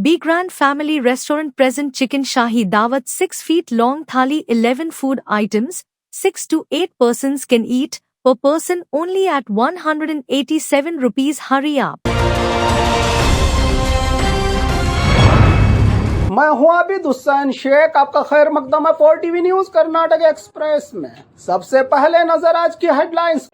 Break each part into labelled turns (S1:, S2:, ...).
S1: Be Grand Family Restaurant present chicken shahi dawat 6 feet long thali 11 food items, 6 to 8 persons can eat, per person only at 187 rupees. Hurry up.
S2: मैं हूं आबिद हुसैन शेख, आपका खैर मकदम है 4 TV news Karnataka express में। सबसे पहले नजर आज की हेडलाइंस।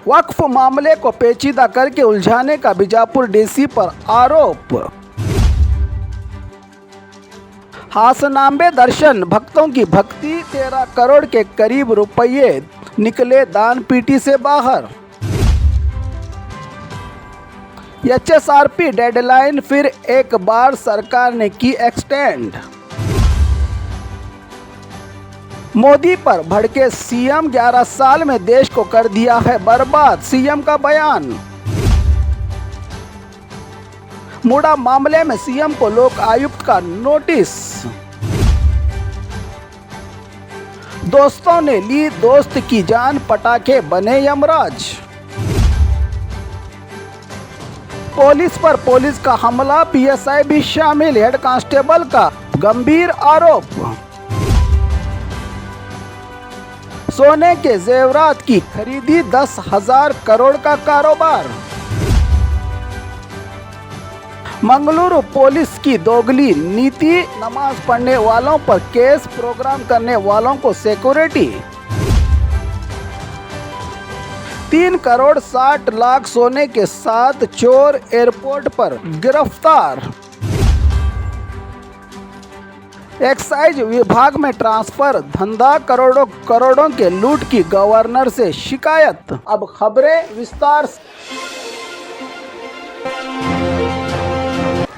S2: वक्फ मामले को पेचीदा करके उलझाने का बीजापुर डीसी पर आरोप। हासनांबे दर्शन भक्तों की भक्ति, 13 करोड़ के करीब रुपये निकले दान पीटी से बाहर। एचएसआरपी डेडलाइन फिर एक बार सरकार ने की एक्सटेंड। मोदी पर भड़के सीएम, 11 साल में देश को कर दिया है बर्बाद, सीएम का बयान। मुडा मामले में सीएम को लोक आयुक्त का नोटिस। दोस्तों ने ली दोस्त की जान, पटाखे बने यमराज। पुलिस पर पुलिस का हमला, पीएसआई भी शामिल, हेड कांस्टेबल का गंभीर आरोप। सोने के जेवरात की खरीदी, 10,000 करोड़ का कारोबार। मंगलुरु पुलिस की दोगली नीति, नमाज पढ़ने वालों पर केस, प्रोग्राम करने वालों को सिक्योरिटी। 3 करोड़ 60 लाख सोने के साथ चोर एयरपोर्ट पर गिरफ्तार। एक्साइज विभाग में ट्रांसफर धंधा, करोड़ों के लूट की गवर्नर से शिकायत। अब खबरें विस्तार से।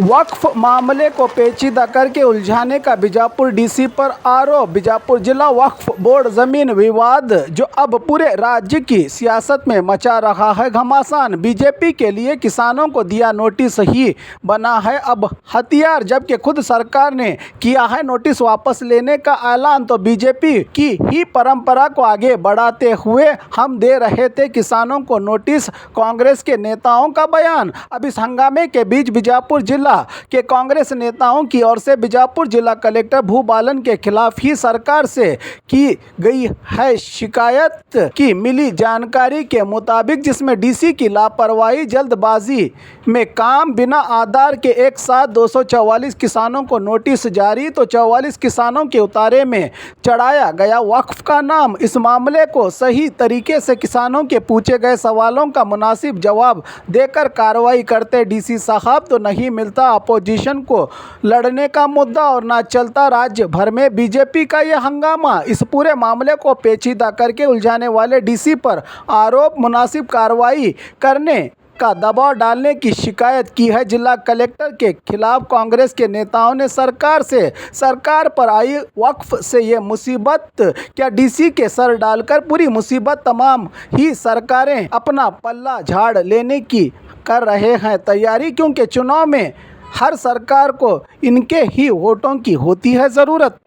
S2: वक्फ मामले को पेचीदा करके उलझाने का बीजापुर डीसी पर आरोप। बीजापुर जिला वक्फ बोर्ड जमीन विवाद जो अब पूरे राज्य की सियासत में मचा रहा है घमासान, बीजेपी के लिए किसानों को दिया नोटिस ही बना है अब हथियार। जबकि खुद सरकार ने किया है नोटिस वापस लेने का ऐलान, तो बीजेपी की ही परंपरा को आगे बढ़ाते हुए हम दे रहे थे किसानों को नोटिस, कांग्रेस के नेताओं का बयान। अब इस हंगामे के बीच बीजापुर जिला के कांग्रेस नेताओं की ओर से बीजापुर जिला कलेक्टर भूबालन के खिलाफ ही सरकार से की गई है शिकायत की मिली जानकारी के मुताबिक, जिसमें डीसी की लापरवाही, जल्दबाजी में काम, बिना आधार के एक साथ 244 किसानों को नोटिस जारी, तो 44 किसानों के उतारे में चढ़ाया गया वक्फ का नाम। इस मामले को सही तरीके से किसानों के पूछे गए सवालों का मुनासिब जवाब देकर कार्रवाई करते डीसी साहब, तो नहीं मिलता अपोजिशन को लड़ने का मुद्दा और ना चलता राज्य भर में बीजेपी का यह हंगामा। इस पूरे मामले को पेचीदा करके उलझाने वाले डीसी पर आरोप, मुनासिब कार्रवाई करने का दबाव डालने की शिकायत की है जिला कलेक्टर के खिलाफ कांग्रेस के नेताओं ने सरकार से। सरकार पर आई वक्फ से ये मुसीबत, क्या डीसी के सर डालकर पूरी मुसीबत तमाम ही सरकारें अपना पल्ला झाड़ लेने की कर रहे हैं तैयारी, क्योंकि चुनाव में हर सरकार को इनके ही वोटों की होती है ज़रूरत।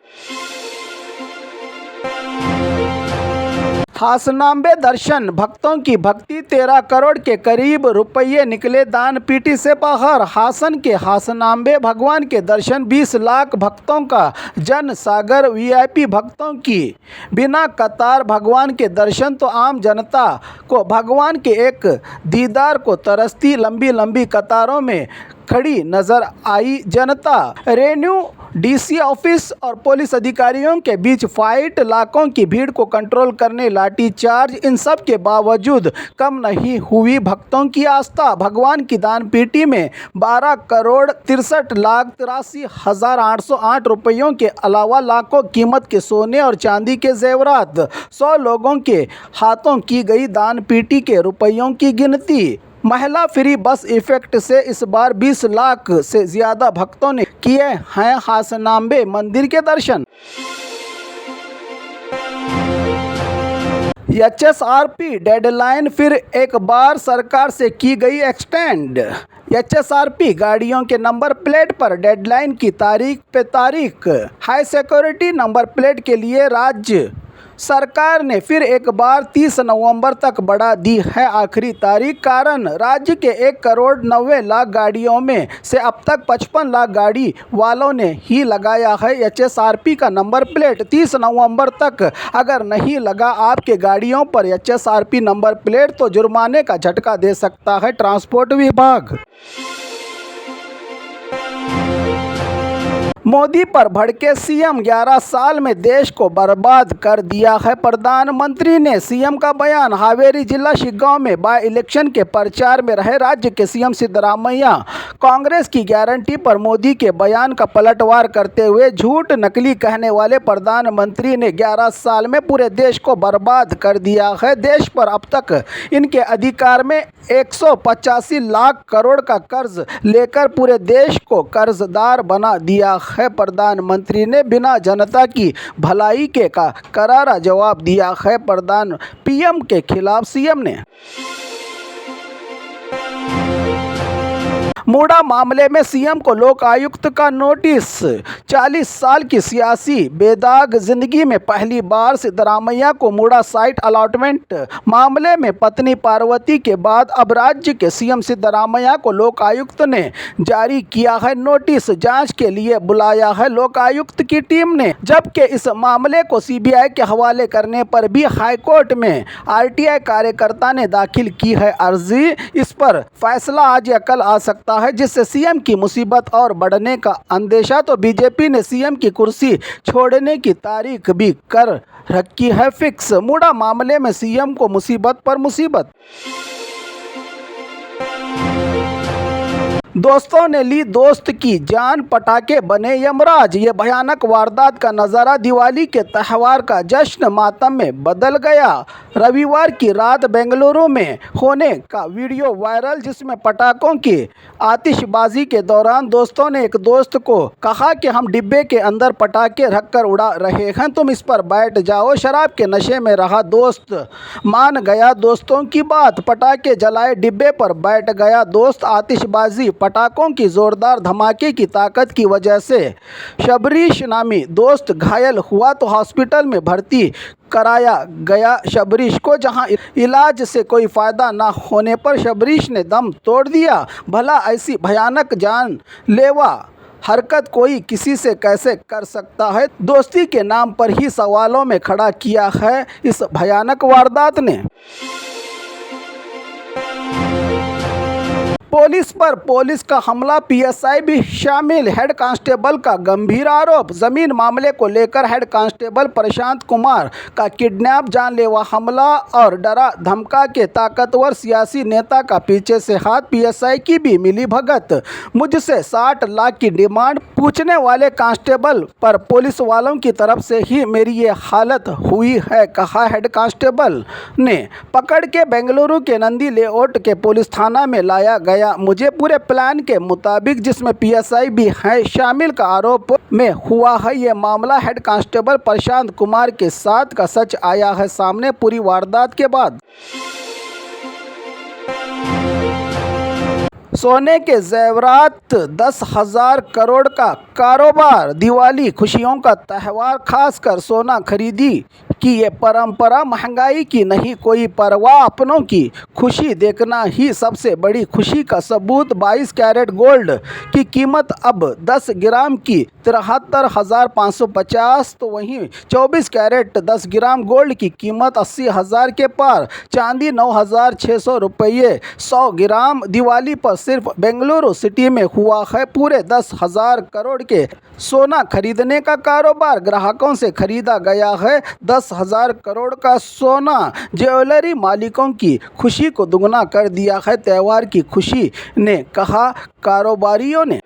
S2: हासनांबे दर्शन भक्तों की भक्ति, 13 करोड़ के करीब रुपये निकले दान पीटी से बाहर। हासन के हासनांबे भगवान के दर्शन, 20 लाख भक्तों का जन सागर, वीआईपी भक्तों की बिना कतार भगवान के दर्शन, तो आम जनता को भगवान के एक दीदार को तरसती लंबी लंबी कतारों में खड़ी नजर आई जनता। रेन्यू डीसी ऑफिस और पुलिस अधिकारियों के बीच फाइट, लाखों की भीड़ को कंट्रोल करने लाठीचार्ज, इन सब के बावजूद कम नहीं हुई भक्तों की आस्था। भगवान की दान पेटी में 12 करोड़ 63 लाख 83,808 रुपयों के अलावा लाखों कीमत के सोने और चांदी के जेवरात, 100 लोगों के हाथों की गई दान पेटी के रुपयों की गिनती। महिला फ्री बस इफेक्ट से इस बार 20 लाख से ज़्यादा भक्तों ने किए हैं हासनांबे मंदिर के दर्शन। एचएसआरपी डेडलाइन फिर एक बार सरकार से की गई एक्सटेंड। एचएसआरपी गाड़ियों के नंबर प्लेट पर डेडलाइन की तारीख पे तारीख। हाई सिक्योरिटी नंबर प्लेट के लिए राज्य सरकार ने फिर एक बार 30 नवंबर तक बढ़ा दी है आखिरी तारीख। कारण राज्य के 1,90,00,000 गाड़ियों में से अब तक 55 लाख गाड़ी वालों ने ही लगाया है HSRP का नंबर प्लेट। 30 नवंबर तक अगर नहीं लगा आपके गाड़ियों पर HSRP नंबर प्लेट तो जुर्माने का झटका दे सकता है ट्रांसपोर्ट विभाग। मोदी पर भड़के सीएम, 11 साल में देश को बर्बाद कर दिया है प्रधानमंत्री ने सीएम का बयान। हावेरी जिला शिग्गांव में बाय इलेक्शन के प्रचार में रहे राज्य के सीएम सिद्धरामैया कांग्रेस की गारंटी पर मोदी के बयान का पलटवार करते हुए झूठ नकली कहने वाले प्रधानमंत्री ने 11 साल में पूरे देश को बर्बाद कर दिया है। देश पर अब तक इनके अधिकार में 185 लाख करोड़ का कर्ज लेकर पूरे देश को कर्जदार बना दिया है। प्रधानमंत्री ने बिना जनता की भलाई के का करारा जवाब दिया है। पीएम के खिलाफ सीएम ने मूडा मामले में सीएम को लोक आयुक्त का नोटिस। 40 साल की सियासी बेदाग जिंदगी में पहली बार सिद्धरामैया को मूडा साइट अलॉटमेंट मामले में पत्नी पार्वती के बाद अब राज्य के सीएम सिद्धरामैया को लोक आयुक्त ने जारी किया है नोटिस। जांच के लिए बुलाया है लोक आयुक्त की टीम ने, जबकि इस मामले को सीबीआई के हवाले करने पर भी हाईकोर्ट में आरटीआई कार्यकर्ता ने दाखिल की है अर्जी। इस पर फैसला आज या कल आ सकता है, जिससे सीएम की मुसीबत और बढ़ने का अंदेशा। तो बीजेपी ने सीएम की कुर्सी छोड़ने की तारीख भी कर रखी है फिक्स। मूडा मामले में सीएम को मुसीबत पर मुसीबत। दोस्तों ने ली दोस्त की जान, पटाखे बने यमराज। ये भयानक वारदात का नज़ारा दिवाली के त्यौहार का जश्न मातम में बदल गया। रविवार की रात बेंगलुरु में होने का वीडियो वायरल, जिसमें पटाखों की आतिशबाजी के दौरान दोस्तों ने एक दोस्त को कहा कि हम डिब्बे के अंदर पटाखे रखकर उड़ा रहे हैं, तुम इस पर बैठ जाओ। शराब के नशे में रहा दोस्त मान गया दोस्तों की बात, पटाखे जलाए डिब्बे पर बैठ गया दोस्त। आतिशबाजी पटाखों की जोरदार धमाके की ताकत की वजह से शबरीश नामी दोस्त घायल हुआ तो हॉस्पिटल में भर्ती कराया गया शबरीश को, जहां इलाज से कोई फ़ायदा न होने पर शबरीश ने दम तोड़ दिया। भला ऐसी भयानक जानलेवा हरकत कोई किसी से कैसे कर सकता है? दोस्ती के नाम पर ही सवालों में खड़ा किया है इस भयानक वारदात ने। पुलिस पर पुलिस का हमला, पीएसआई भी शामिल। हेड कांस्टेबल का गंभीर आरोप। जमीन मामले को लेकर हेड कांस्टेबल प्रशांत कुमार का किडनैप, जानलेवा हमला और डरा धमका के ताकतवर सियासी नेता का पीछे से हाथ। पीएसआई की भी मिली भगत। मुझसे 60 लाख की डिमांड पूछने वाले कांस्टेबल पर पुलिस वालों की तरफ से ही मेरी ये हालत हुई है, कहा हेड कांस्टेबल ने। पकड़ के बेंगलुरु के नंदी लेआउट के पुलिस थाना में लाया गया। मुझे पूरे प्लान के मुताबिक, जिसमें पीएसआई भी है शामिल, का आरोप में हुआ है ये मामला। हेड कांस्टेबल प्रशांत कुमार के साथ का सच आया है सामने पूरी वारदात के बाद। सोने के जेवरात, 10,000 करोड़ का कारोबार। दिवाली खुशियों का त्यौहार, खासकर सोना खरीदी की ये परंपरा। महंगाई की नहीं कोई परवाह, अपनों की खुशी देखना ही सबसे बड़ी खुशी का सबूत। 22 कैरेट गोल्ड की कीमत अब 10 ग्राम की 73,550, तो वहीं 24 कैरेट 10 ग्राम गोल्ड की कीमत 80,000 के पार। चांदी 9,600 रुपये 100 ग्राम। दिवाली पर सिर्फ बेंगलुरु सिटी में हुआ है पूरे 10,000 करोड़ के सोना खरीदने का कारोबार। ग्राहकों से खरीदा गया है 10,000 करोड़ का सोना। ज्वेलरी मालिकों की खुशी को दुगना कर दिया है त्यौहार की खुशी ने, कहा कारोबारियों ने।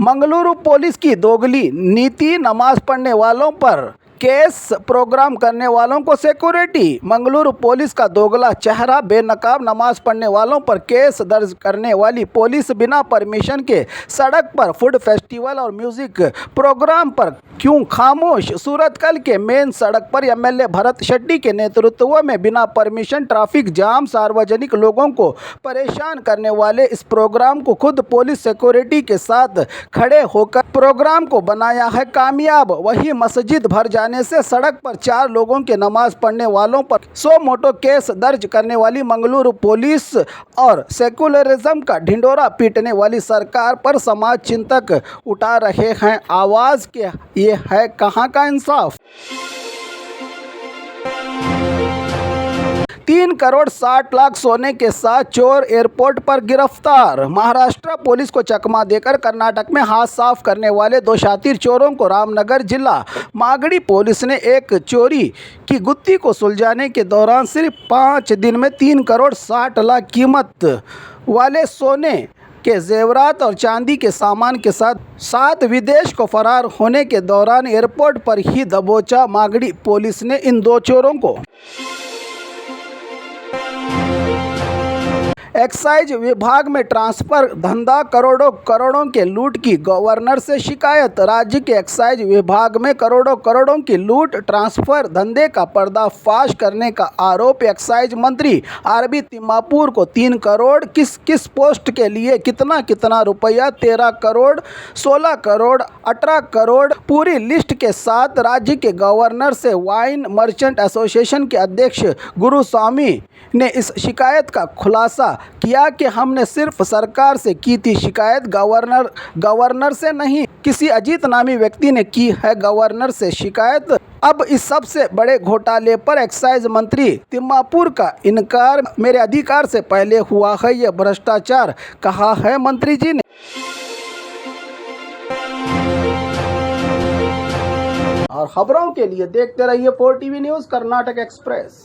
S2: मंगलुरु पुलिस की दोगली नीति, नमाज पढ़ने वालों पर केस प्रोग्राम करने वालों को सिक्योरिटी। मंगलुरु पुलिस का दोगला चेहरा, बेनकाब नमाज पढ़ने वालों पर केस दर्ज करने वाली पुलिस बिना परमिशन के सड़क पर फूड फेस्टिवल और म्यूजिक प्रोग्राम पर क्यों खामोश। सूरतकल के मेन सड़क पर एमएलए भरत शेट्टी के नेतृत्व में बिना परमिशन ट्रैफिक जाम, सार्वजनिक लोगों को परेशान करने वाले इस प्रोग्राम को खुद पुलिस सिक्योरिटी के साथ खड़े होकर प्रोग्राम को बनाया है कामयाब। वही मस्जिद भर जाने से सड़क पर 4 लोगों के नमाज पढ़ने वालों पर 100 मोटो केस दर्ज करने वाली मंगलुरु पुलिस और सेकुलरिज्म का ढिंडोरा पीटने वाली सरकार पर समाज चिंतक उठा रहे हैं आवाज के ये है कहां का इंसाफ। 3 करोड़ 60 लाख सोने के साथ चोर एयरपोर्ट पर गिरफ्तार। महाराष्ट्र पुलिस को चकमा देकर कर्नाटक में हाथ साफ करने वाले 2 शातिर चोरों को रामनगर जिला मागड़ी पुलिस ने एक चोरी की गुत्थी को सुलझाने के दौरान सिर्फ 5 दिन में 3 करोड़ 60 लाख कीमत वाले सोने के जेवरात और चांदी के सामान के साथ विदेश को फरार होने के दौरान एयरपोर्ट पर ही दबोचा। मागड़ी पुलिस ने इन 2 चोरों को एक्साइज विभाग में ट्रांसफर धंधा, करोड़ों के लूट की गवर्नर से शिकायत। राज्य के एक्साइज विभाग में करोड़ों की लूट ट्रांसफर धंधे का पर्दाफाश करने का आरोप एक्साइज मंत्री आरबी तिम्मापुर को 3 करोड़ किस पोस्ट के लिए कितना रुपया, 13 करोड़, 16 करोड़, 18 करोड़ पूरी लिस्ट के साथ राज्य के गवर्नर से वाइन मर्चेंट एसोसिएशन के अध्यक्ष गुरुस्वामी ने इस शिकायत का खुलासा किया कि हमने सिर्फ सरकार से की थी शिकायत, गवर्नर से नहीं। किसी अजीत नामी व्यक्ति ने की है गवर्नर से शिकायत। अब इस सबसे बड़े घोटाले पर एक्साइज मंत्री तिम्मापुर का इनकार मेरे अधिकार से पहले हुआ है, यह भ्रष्टाचार कहा है मंत्री जी ने। और खबरों के लिए देखते रहिए 4 TV न्यूज़ कर्नाटक एक्सप्रेस।